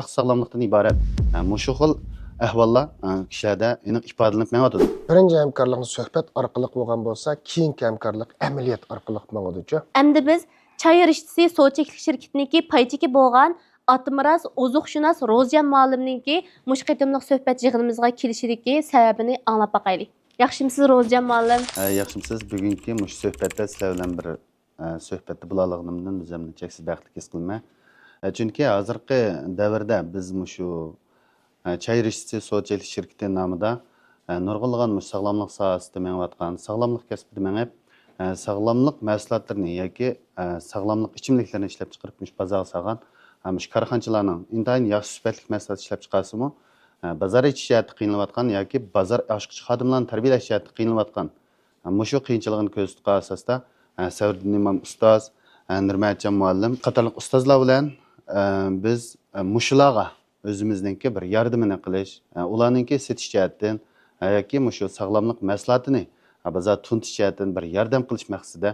sağlamlıktan ibaret. Muşu xil ahvollar kishilarda aniq ifodalanib manyotidi. Birinci hamkorlikni suhbat orqali bo'lgan bo'lsa, keyingi hamkorlik amaliyot orqali mangadicha. Endi biz çay rishtisi soçeklik şirketniki paychiki bo'lgan Atmiraz ozuqshunos Roziyan muallimninki mush qitimliq suhbat yig'inimizga kelishidagi sababini anglab baqaylik. Yaxshimisiz Roziyan muallim? Yaxshimisiz. Bugungi mush suhbatda sizlar bilan bir suhbatda bo'laligimdan o'zimni cheksiz baxtli his qilman. Chunki hozirgi davrda biz mushu çay rishtisi soçeklik şirketi nomida nurg'unlagan sog'lomlik sohasida mengayotgan sog'lomlik kasbida mengib sog'lomlik mahsulotlarini yoki sog'lomlik ichimliklarni ishlab chiqarib bozorga solgan korxonchilarning intayin yaxshi sifatli mahsulot ishlab chiqarsimi bozor ichishiyati qiynalayotgan yoki bozor oshqich xodimlarni tarbiyalashiyati qiynalayotgan mushu qiyinchiligini ko'z tutgan asosda Savriddin imom ustoz Nurmatjon muallim qatorliq ustozlar bilan biz mushularga o'zimizningki bir yordamini qilish ularningki setish jihatdan yoki mushu sog'lomlik mahsulotini bozor tuntish jihatdan bir yordam qilish maqsadida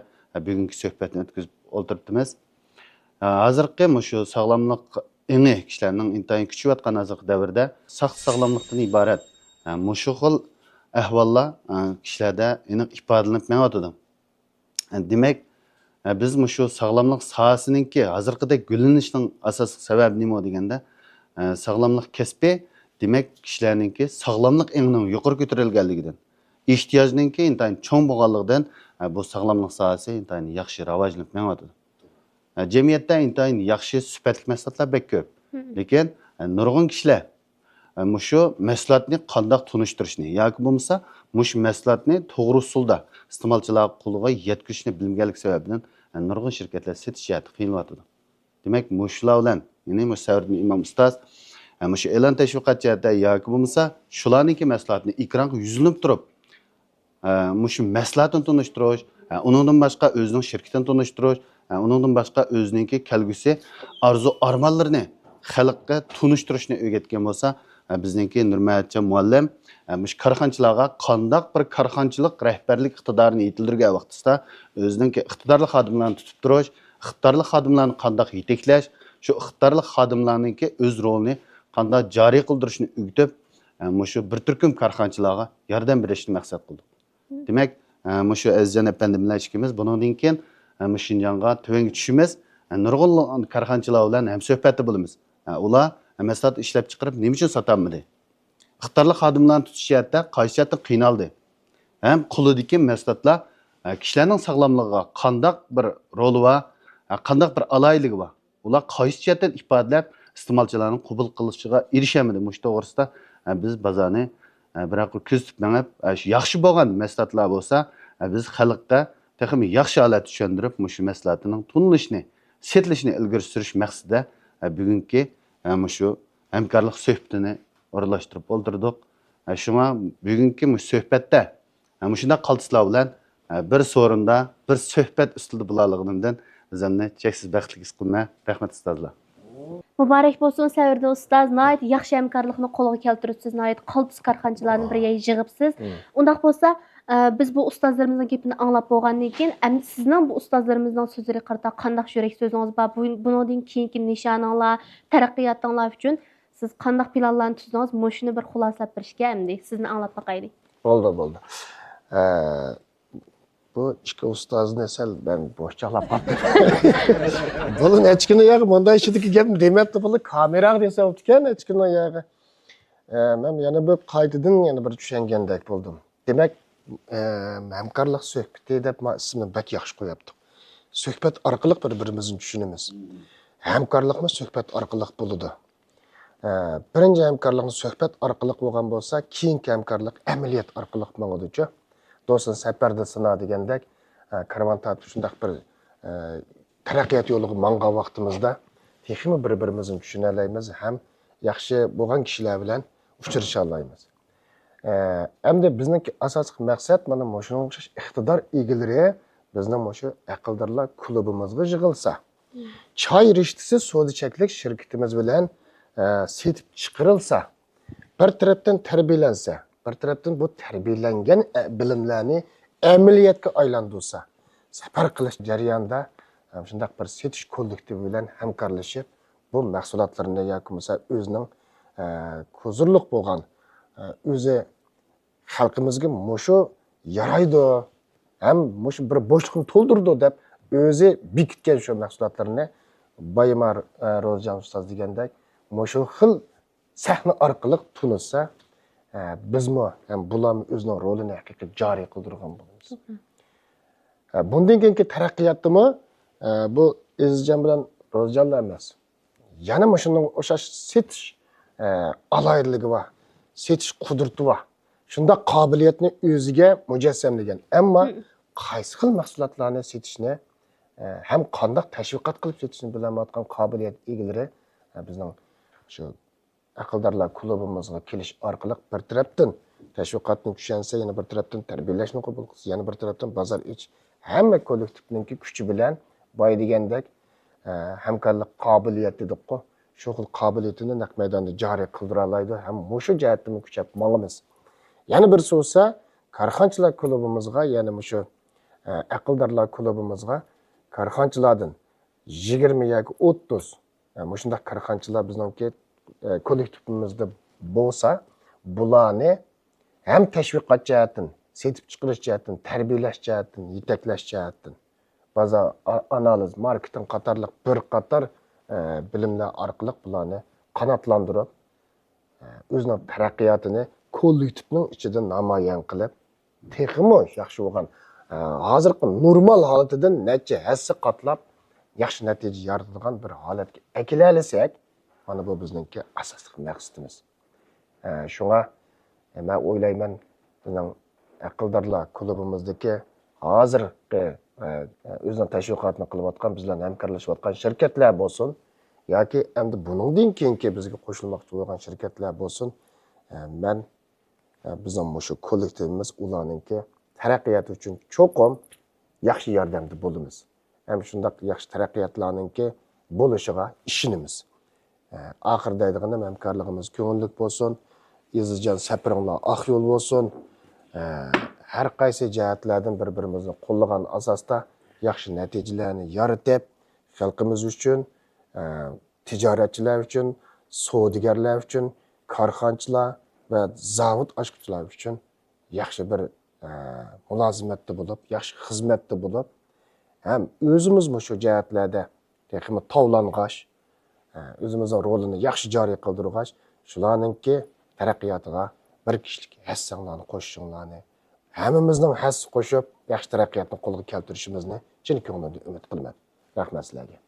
bugungi suhbatni o'tkazib o'tiribmiz. Hozirgi mushu sog'lomlik eni kishilarning intayin kuchayotgan hozirgi davrda sog'lomlikdan iborat mushu xil ahvollar kishilarda aniq ifodalanib manyotidi. Demak, biz mushu sog'lomlik sohasiningki hozirgidek gullanishining asosiy sababi nima deganda sog'lomlik kasbi demak kishilarningki sog'lomlik engining yuqori ko'tarilganligidan ehtiyojninki intayin cho'ng bo'lganligidan bu sog'lomlik sohasi intayin yaxshi rivojlanib manyotidi. Jamiyatda intayin yaxshi sifatli mahsulotlar bek ko'p. Lekin nurg'un kishilar mushu mahsulotni qandoq tunishtirishni yoki bo'lmasa mushu mahsulotni to'g'ri usulda iste'molchilar qo'liga yetkazishni bilmaganlik sababidan nurg'un shirkatlar setishiyati qiynalyotidi. Demak, mushular bilan ya'ni Savriddin imom ustoz mushu e'lon tashviqot jihatda yoki bo'lmasa shularningki mahsulotni ekronga yuzilinib turib mushu mahsulotni tunishtirish, uningdan boshqa o'zining shirkatini tunishtirish, uningdan boshqa o'zininki kelgusi arzu armonlarini xalqqa tunishtirishni o'rgatgan bo'lsa, bizningki Nurmatjon muallim mush korxonchilarga qandoq bir korxonchilik rahbarlik iqtidorini yetildirgan vaqtida o'zininki iqtidorli xodimlarni tutib turish, iqtidorli xodimlarni qandoq yetaklash, shu iqtidorli xodimlarningki o'z rolini qandoq joriy qildirishni o'rgatib, mushu bir turkum korxonchilarga yordam berishni maqsad qildik. Demak, mushu azizjon apandimlar ikkimiz bundan keyin Shinjonga tuvanga tushimiz, nurg'un korxonchilar bilan ham suhbatda bo'lamiz. Ular mahsulot ishlab chiqarib nima uchun sotamadi? Iqtidorli xodimlarni tutishiyatda qaysi qiynaldi? Ham qo'lidagi mahsulotlar kishilarning sog'lomligiga qandoq bir roli va qandoq bir aloyligi bor? Ular qaysi jihatdan ifodalab iste'molchilarning qabul qilishiga erishamadi? Mush to'g'risida biz bozorni biroq ko'z tutib mengib yaxshi bo'lgan mahsulotlar bo'lsa, biz xalqqa texmi yaxshi holat tushuntirib, mushu mahsulotining tunilishini, setilishini ilgari surish maqsadida bugungi mushu hamkorlik suhbatini o'rinlashtirib o'ldirdik. Shunga bugungi mush suhbatda mushunday qaltislar bilan bir so'rinda, bir suhbat ustida bo'laligimdan o'zimni cheksiz baxtli his qilman. Rahmat ustozlar. Muborak bo'lsin Savriddin ustoz, nihoyat yaxshi hamkorlikni qo'lga keltiribsiz, nihoyat qaltis korxonchilarni birga yig'ibsiz. Undaq bo'lsa, biz bu ustozlarimizning gapini anglab bo'lgandan keyin, endi sizning bu ustozlarimizning so'zlariga qarata qanday yurak so'zingiz bor? Bundan keyingi nishoninglar, taraqqiyotinglar uchun siz qanday planlarni tuzdingiz? Mushuni bir xulosalab berishga endi sizni anglab baqaylik. Bo'ldi. Bu ikki ustozni sal ben boşçalab qoldim. Bunun echkini yağı bunday ishidagi gap demabdi, bu kameraga desa o'tgan echkini yağı. Men yana bir qaytadan yana bir tushungandek bo'ldim. Demak, hamkorlik suhbati deb ismini bak yaxshi qo'yapti. Suhbat orqali bir-birimizni tushunamiz. Hamkorlikmi suhbat orqali bo'ladi. Birinchi hamkorlikni suhbat orqali bo'lgan bo'lsa, keyingi hamkorlik amaliyot orqali bo'ladi. Do'stlar safarda sina degandek, karvon tortib shundaq bir taraqqiyot yo'liga mang'an vaqtimizda texmi bir-birimizni tushuna olamiz, ham yaxshi bo'lgan kishilar bilan uchrasha olamiz. Endi bizning asosiy maqsad mana shunga o'xshash iqtidor egalari bizning shu aqldorlar klubimizga yig'ilsa, choy rishtisi so'zichaklik shirkatimiz bilan setib chiqarilsa, bir tarafdan tarbiyalansa, bir tarafdan bu tarbiyalangan bilimlarni amaliyotga aylantirsa, safar qilish jarayonida shundaq bir setish kollektivi bilan hamkorlashib, bu mahsulotlarni yoki bo'lmasa o'zining huzurliq bo'lgan o'zi xalqimizga mushu yaraydi ham mushu bir bo'shliqni to'ldirdi deb o'zi bekitgan shu mahsulotlarni Baymar Ro'zjon ustoz degandek mushu xil sahna orqali tunilsa bizmi ham bularni o'zining rolini haqiqiy joriy qildirgan bo'lamiz. Bundan keyingi taraqqiyotimi bu Ezizjon bilan Ro'zjonlar emas. Yana shundan o'sha setish alayirligi va setish qudrati va shunda qobiliyatni o'ziga mujassamlagan. Ammo qaysi xil mahsulotlarni setishni ham qanday tashviqot qilib setishni bilmayotgan qobiliyat egalari bizning shu aqldorlar klubimizga kelish orqali bir tarafdan tashviqotni tushunsa, yana bir tarafdan tarbiyalashni qabul qilsa, yana bir tarafdan bozor ich hamma kollektivning kuchi bilan boy degandek hamkorlik qobiliyati dediq-ku, shu xil qobiliyatini naq maydonda joriy qildira oladi. Ham mushu jihatdan kuchab mangimiz. Yana bir so'zsa, Korxonchilar klubimizga, ya'ni mushu aqldorlar klubimizga korxonchilardan 20 yoki 30 mushundaq korxonchilar bizningki kollektivimizda bo'lsa, bularni ham tashviqot jihatdan, setib chiqarish jihatdan, tarbiyalash jihatdan, yetaklash jihatdan, bozor analiz, marketing qatorliq bir qator bilimlar orqali bularni qanotlantirib, o'zining taraqqiyotini kollektivning ichida namoyon qilib, texmo yaxshi bo'lgan hozirgi normal holatidan necha hassa qatlab yaxshi natija yaratadigan bir holatga akilalasak, mana bu bizningki asosiy maqsadimiz. Shunga men o'ylayman, bizning aqldorlar klubimizdagi hozirgi o'zining tashviqotini qilayotgan, bizlar hamkorlashayotgan shirkatlar bo'lsin yoki endi buningdan keyingi bizga qo'shilmoqchi bo'lgan shirkatlar bo'lsin, men bizning shu kollektivimiz ularningki taraqqiyoti uchun cho'qim yaxshi yordamda bo'lamiz. Ham shundaq yaxshi taraqqiyotlarningki bo'lishiga ishonamiz. Oxirida aytganim hamkorligimiz ko'ngillik bo'lsin, Ezizjon safaringlar oq yo'l bo'lsin. Har qaysi jihatlardan bir-birimizni qo'llagan asosda yaxshi natijalarni yaratib, xalqimiz uchun, tijoratchilar uchun, savdogarlar uchun, korxonchilar va zavod ochuvchilar uchun yaxshi bir mulozimatda bo'lib, yaxshi xizmatda bo'lib, ham o'zimiz shu jihatlarda texnik tovlang'ash, o'zimizning rolini yaxshi joriy qildirg'ash, shularningki taraqqiyotiga bir kishilik hassanglarni qo'shishinglarni, hammamizning hass qo'shib yaxshi taraqqiyotni qo'lga keltirishimizni chin ko'ngildan umid qilaman. Rahmat sizlarga.